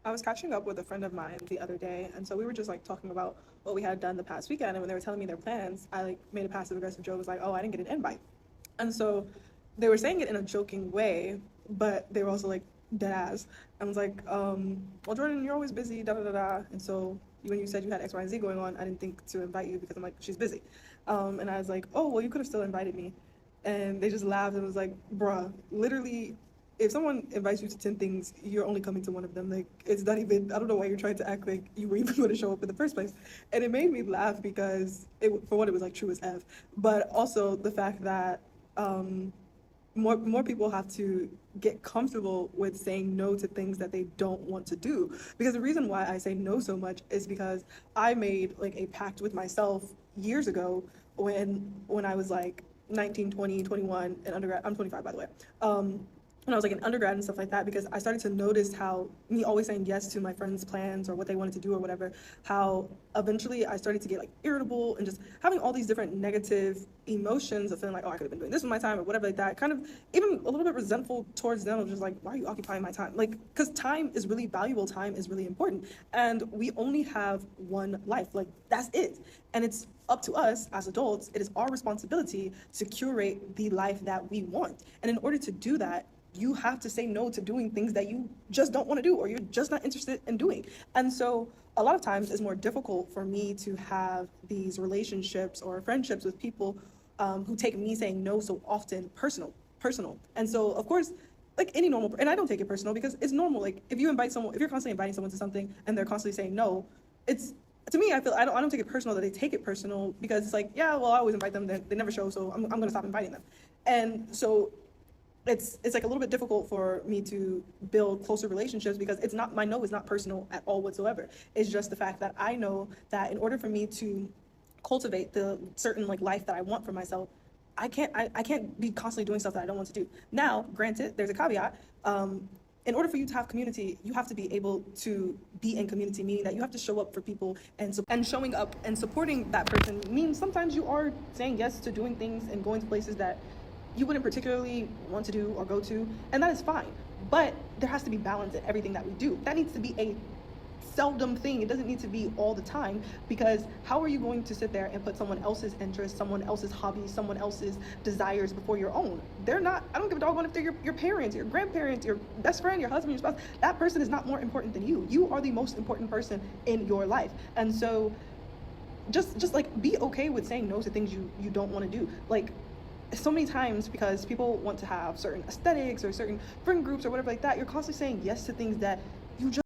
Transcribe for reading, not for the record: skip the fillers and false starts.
I was catching up with a friend of mine the other day, and so we were just like talking about what we had done the past weekend. And when they were telling me their plans, I like made a passive aggressive joke. Was like, "Oh, I didn't get an invite," and so they were saying it in a joking way, but they were also like dead ass. I was like, "Well, Jordan, you're always busy, da da da da." And so when you said you had X, Y, and Z going on, I didn't think to invite you because I'm like, she's busy. And I was like, "Oh, well, you could have still invited me." And they just laughed and was like, "Bruh, literally." If someone invites you to 10 things, you're only coming to one of them. Like, it's not even, I don't know why you're trying to act like you were even going to show up in the first place. And it made me laugh because, for one, it was like true as F. But also the fact that more people have to get comfortable with saying no to things that they don't want to do. Because the reason why I say no so much is because I made like a pact with myself years ago when I was like 19, 20, 21 in undergrad. I'm 25, by the way. When I was like in undergrad and stuff like that, because I started to notice how me always saying yes to my friends' plans or what they wanted to do or whatever, how eventually I started to get like irritable and just having all these different negative emotions of feeling like, oh, I could have been doing this with my time or whatever like that. Kind of even a little bit resentful towards them of just like, why are you occupying my time? Like, because time is really valuable, time is really important. And we only have one life. Like, that's it. And it's up to us as adults, it is our responsibility to curate the life that we want. And in order to do that, you have to say no to doing things that you just don't want to do or you're just not interested in doing. And so a lot of times it's more difficult for me to have these relationships or friendships with people who take me saying no so often personal. And so of course, like any normal, and I don't take it personal because it's normal. Like if you invite someone, if you're constantly inviting someone to something and they're constantly saying no, it's to me, I don't take it personal that they take it personal because it's like, yeah, well, I always invite them, they never show, so I'm gonna stop inviting them. And so it's like a little bit difficult for me to build closer relationships because it's not, my no is not personal at all whatsoever. It's just the fact that I know that in order for me to cultivate the certain like life that I want for myself, I can't be constantly doing stuff that I don't want to do. Now, granted, there's a caveat. In order for you to have community, you have to be able to be in community, meaning that you have to show up for people, and showing up and supporting that person means sometimes you are saying yes to doing things and going to places that you wouldn't particularly want to do or go to, and that is fine. But there has to be balance in everything that we do. That needs to be a seldom thing. It doesn't need to be all the time because how are you going to sit there and put someone else's interests, someone else's hobbies, someone else's desires before your own? They're not, I don't give a doggone if they're your parents, your grandparents, your best friend, your husband, your spouse. That person is not more important than you. You are the most important person in your life. And so just like be okay with saying no to things you don't want to do. Like so many times because people want to have certain aesthetics or certain friend groups or whatever like that, you're constantly saying yes to things that you just